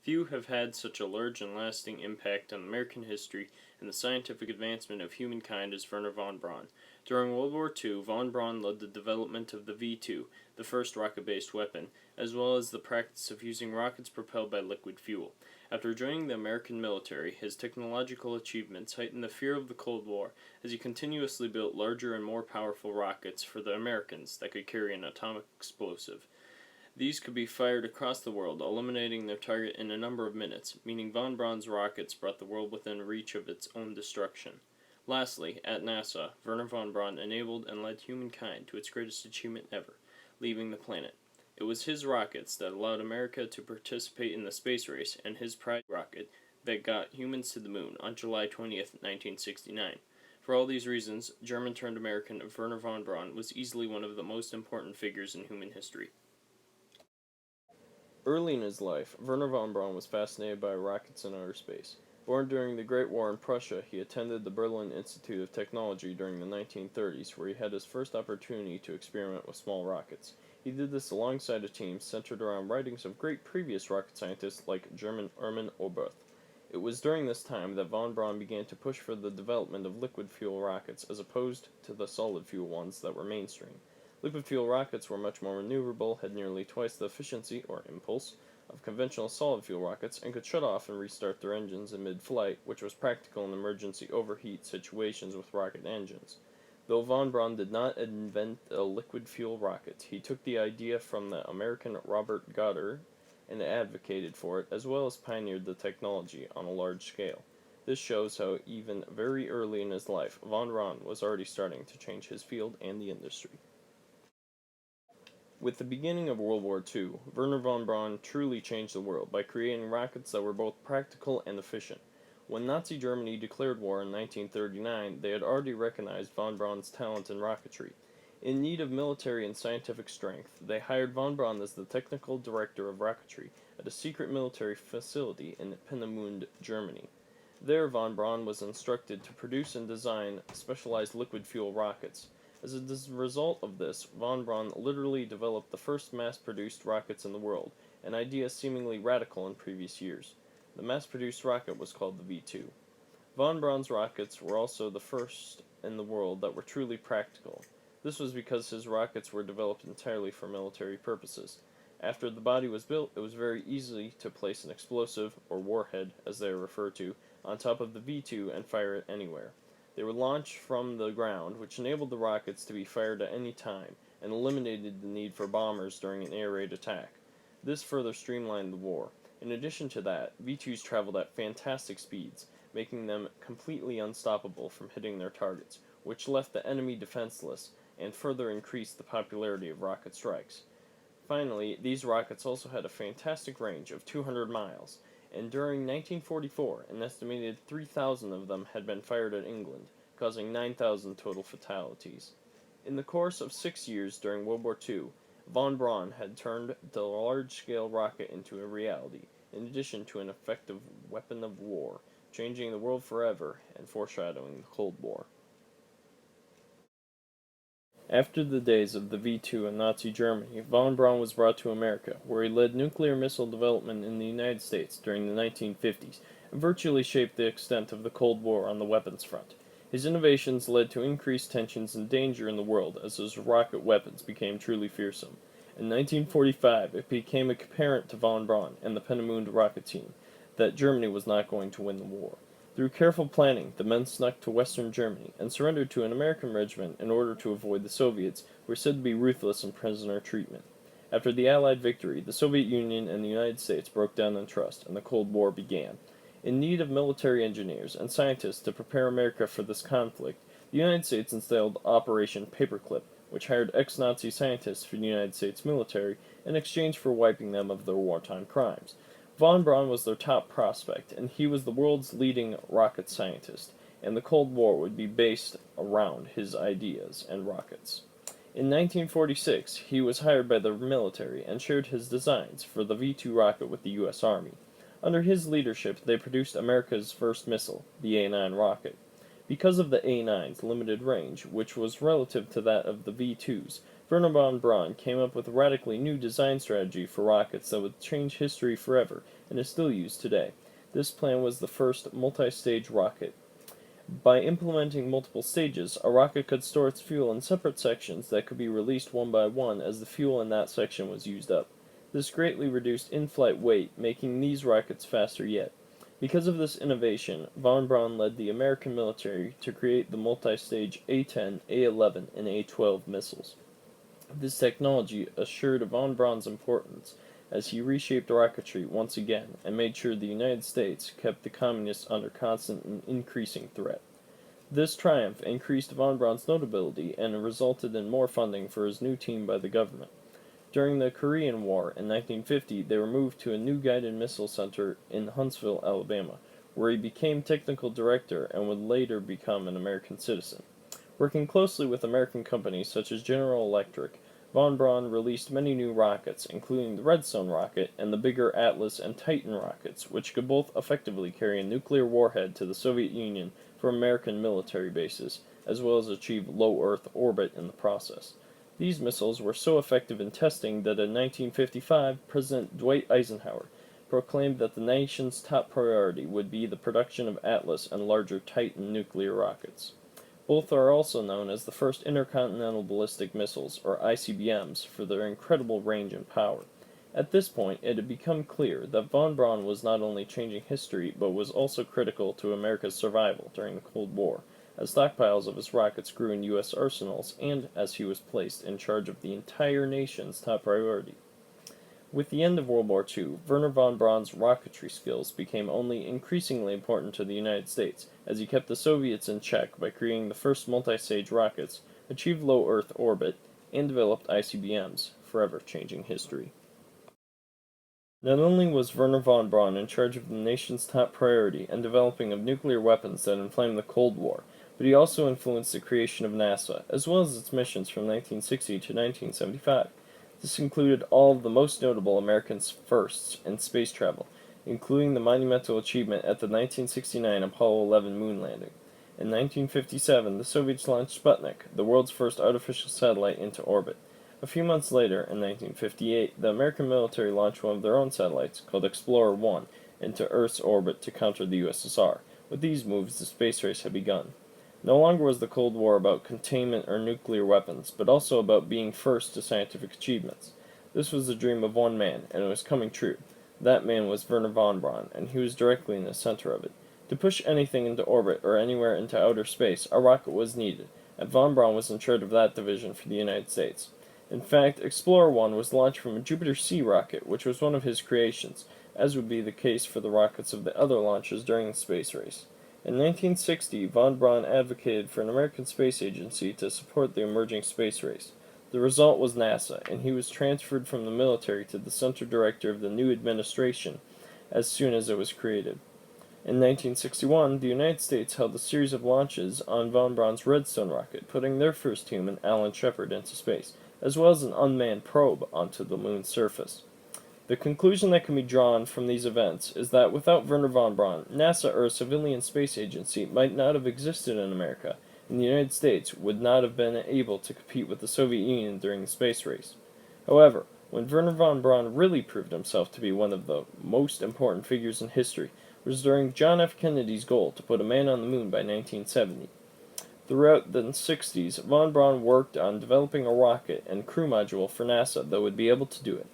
Few have had such a large and lasting impact on American history and the scientific advancement of humankind as Wernher von Braun. During World War II, von Braun led the development of the V-2, the first rocket-based weapon, as well as the practice of using rockets propelled by liquid fuel. After joining the American military, his technological achievements heightened the fear of the Cold War as he continuously built larger and more powerful rockets for the Americans that could carry an atomic explosive. These could be fired across the world, eliminating their target in a number of minutes, meaning von Braun's rockets brought the world within reach of its own destruction. Lastly, at NASA, Wernher von Braun enabled and led humankind to its greatest achievement ever, leaving the planet. It was his rockets that allowed America to participate in the space race, and his Pride rocket that got humans to the moon on July 20th, 1969. For all these reasons, German-turned American Wernher von Braun was easily one of the most important figures in human history. Early in his life, Wernher von Braun was fascinated by rockets and outer space. Born during the Great War in Prussia, he attended the Berlin Institute of Technology during the 1930s, where he had his first opportunity to experiment with small rockets. He did this alongside a team centered around writings of great previous rocket scientists like German Erwin Oberth. It was during this time that von Braun began to push for the development of liquid fuel rockets as opposed to the solid fuel ones that were mainstream. Liquid fuel rockets were much more maneuverable, had nearly twice the efficiency, or impulse, of conventional solid fuel rockets, and could shut off and restart their engines in mid-flight, which was practical in emergency overheat situations with rocket engines. Though von Braun did not invent a liquid fuel rocket, he took the idea from the American Robert Goddard and advocated for it, as well as pioneered the technology on a large scale. This shows how even very early in his life, von Braun was already starting to change his field and the industry. With the beginning of World War II, Wernher von Braun truly changed the world by creating rockets that were both practical and efficient. When Nazi Germany declared war in 1939, they had already recognized von Braun's talent in rocketry. In need of military and scientific strength, they hired von Braun as the technical director of rocketry at a secret military facility in Peenemünde, Germany. There, von Braun was instructed to produce and design specialized liquid fuel rockets. As a result of this, von Braun literally developed the first mass-produced rockets in the world, an idea seemingly radical in previous years. The mass-produced rocket was called the V-2. Von Braun's rockets were also the first in the world that were truly practical. This was because his rockets were developed entirely for military purposes. After the body was built, it was very easy to place an explosive, or warhead as they are referred to, on top of the V-2 and fire it anywhere. They were launched from the ground, which enabled the rockets to be fired at any time, and eliminated the need for bombers during an air raid attack. This further streamlined the war. In addition to that, V-2s traveled at fantastic speeds, making them completely unstoppable from hitting their targets, which left the enemy defenseless, and further increased the popularity of rocket strikes. Finally, these rockets also had a fantastic range of 200 miles, and during 1944, an estimated 3,000 of them had been fired at England, causing 9,000 total fatalities. In the course of 6 years during World War II, von Braun had turned the large-scale rocket into a reality, in addition to an effective weapon of war, changing the world forever and foreshadowing the Cold War. After the days of the V-2 in Nazi Germany, von Braun was brought to America, where he led nuclear missile development in the United States during the 1950s, and virtually shaped the extent of the Cold War on the weapons front. His innovations led to increased tensions and danger in the world as his rocket weapons became truly fearsome. In 1945, it became apparent to von Braun and the Peenemünde rocket team that Germany was not going to win the war. Through careful planning, the men snuck to western Germany and surrendered to an American regiment in order to avoid the Soviets, who were said to be ruthless in prisoner treatment. After the Allied victory, the Soviet Union and the United States broke down in trust, and the Cold War began. In need of military engineers and scientists to prepare America for this conflict, the United States installed Operation Paperclip, which hired ex-Nazi scientists for the United States military in exchange for wiping them of their wartime crimes. Von Braun was their top prospect, and he was the world's leading rocket scientist, and the Cold War would be based around his ideas and rockets. In 1946, he was hired by the military and shared his designs for the V-2 rocket with the U.S. Army. Under his leadership, they produced America's first missile, the A-9 rocket. Because of the A-9's limited range, which was relative to that of the V-2's, Wernher Von Braun came up with a radically new design strategy for rockets that would change history forever and is still used today. This plan was the first multi-stage rocket. By implementing multiple stages, a rocket could store its fuel in separate sections that could be released one by one as the fuel in that section was used up. This greatly reduced in-flight weight, making these rockets faster yet. Because of this innovation, von Braun led the American military to create the multi-stage A-10, A-11, and A-12 missiles. This technology assured von Braun's importance as he reshaped rocketry once again and made sure the United States kept the communists under constant and increasing threat. This triumph increased von Braun's notability and resulted in more funding for his new team by the government. During the Korean War in 1950, they were moved to a new guided missile center in Huntsville, Alabama, where he became technical director and would later become an American citizen. Working closely with American companies such as General Electric, von Braun released many new rockets, including the Redstone rocket and the bigger Atlas and Titan rockets, which could both effectively carry a nuclear warhead to the Soviet Union for American military bases, as well as achieve low Earth orbit in the process. These missiles were so effective in testing that in 1955, President Dwight Eisenhower proclaimed that the nation's top priority would be the production of Atlas and larger Titan nuclear rockets. Both are also known as the first intercontinental ballistic missiles, or ICBMs, for their incredible range and power. At this point, it had become clear that von Braun was not only changing history, but was also critical to America's survival during the Cold War, as stockpiles of his rockets grew in U.S. arsenals and as he was placed in charge of the entire nation's top priority. With the end of World War II, Wernher von Braun's rocketry skills became only increasingly important to the United States, as he kept the Soviets in check by creating the first multi-stage rockets, achieved low Earth orbit, and developed ICBMs, forever changing history. Not only was Wernher von Braun in charge of the nation's top priority and developing of nuclear weapons that inflamed the Cold War, but he also influenced the creation of NASA, as well as its missions from 1960 to 1975. This included all of the most notable American firsts in space travel, including the monumental achievement at the 1969 Apollo 11 moon landing. In 1957, the Soviets launched Sputnik, the world's first artificial satellite, into orbit. A few months later, in 1958, the American military launched one of their own satellites, called Explorer 1, into Earth's orbit to counter the USSR. With these moves, the space race had begun. No longer was the Cold War about containment or nuclear weapons, but also about being first to scientific achievements. This was the dream of one man, and it was coming true. That man was Wernher von Braun, and he was directly in the center of it. To push anything into orbit or anywhere into outer space, a rocket was needed, and von Braun was in charge of that division for the United States. In fact, Explorer 1 was launched from a Jupiter C rocket, which was one of his creations, as would be the case for the rockets of the other launches during the space race. In 1960, von Braun advocated for an American space agency to support the emerging space race. The result was NASA, and he was transferred from the military to the center director of the new administration as soon as it was created. In 1961, the United States held a series of launches on von Braun's Redstone rocket, putting their first human, Alan Shepard, into space, as well as an unmanned probe onto the moon's surface. The conclusion that can be drawn from these events is that without Wernher von Braun, NASA or a civilian space agency might not have existed in America, and the United States would not have been able to compete with the Soviet Union during the space race. However, when Wernher von Braun really proved himself to be one of the most important figures in history was during John F. Kennedy's goal to put a man on the moon by 1970. Throughout the 60s, von Braun worked on developing a rocket and crew module for NASA that would be able to do it.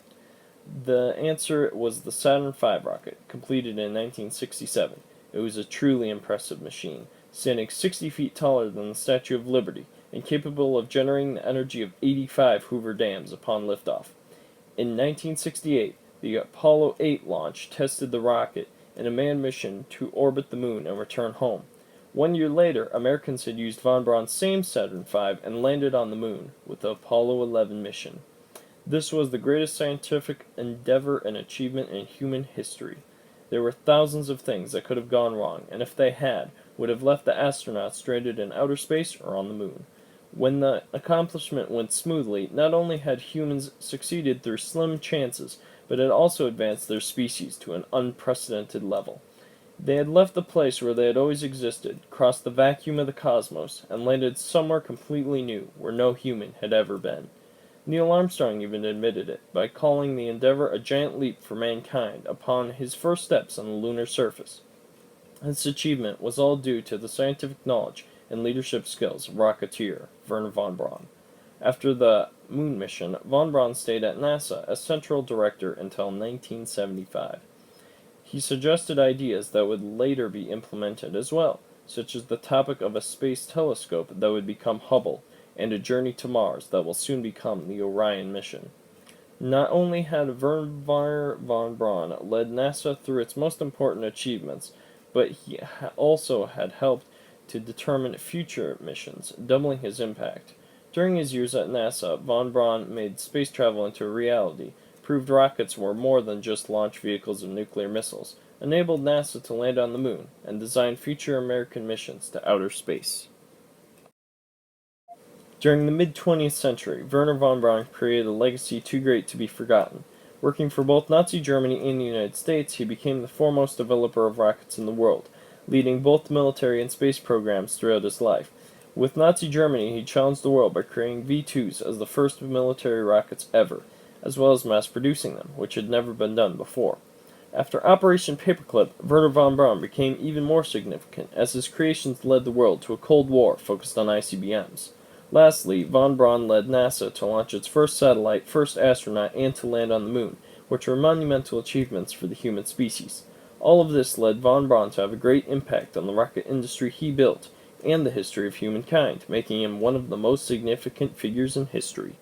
The answer was the Saturn V rocket, completed in 1967. It was a truly impressive machine, standing 60 feet taller than the Statue of Liberty, and capable of generating the energy of 85 Hoover dams upon liftoff. In 1968, the Apollo 8 launch tested the rocket in a manned mission to orbit the moon and return home. 1 year later, Americans had used von Braun's same Saturn V and landed on the moon with the Apollo 11 mission. This was the greatest scientific endeavor and achievement in human history. There were thousands of things that could have gone wrong, and if they had, would have left the astronauts stranded in outer space or on the moon. When the accomplishment went smoothly, not only had humans succeeded through slim chances, but had also advanced their species to an unprecedented level. They had left the place where they had always existed, crossed the vacuum of the cosmos, and landed somewhere completely new, where no human had ever been. Neil Armstrong even admitted it, by calling the endeavor a giant leap for mankind upon his first steps on the lunar surface. This achievement was all due to the scientific knowledge and leadership skills of rocketeer Wernher von Braun. After the moon mission, von Braun stayed at NASA as central director until 1975. He suggested ideas that would later be implemented as well, such as the topic of a space telescope that would become Hubble, and a journey to Mars that will soon become the Orion mission. Not only had Wernher von Braun led NASA through its most important achievements, but he also had helped to determine future missions, doubling his impact. During his years at NASA, von Braun made space travel into a reality, proved rockets were more than just launch vehicles of nuclear missiles, enabled NASA to land on the moon, and designed future American missions to outer space. During the mid-20th century, Wernher von Braun created a legacy too great to be forgotten. Working for both Nazi Germany and the United States, he became the foremost developer of rockets in the world, leading both military and space programs throughout his life. With Nazi Germany, he challenged the world by creating V-2s as the first military rockets ever, as well as mass-producing them, which had never been done before. After Operation Paperclip, Wernher von Braun became even more significant, as his creations led the world to a Cold War focused on ICBMs. Lastly, von Braun led NASA to launch its first satellite, first astronaut, and to land on the moon, which were monumental achievements for the human species. All of this led von Braun to have a great impact on the rocket industry he built and the history of humankind, making him one of the most significant figures in history.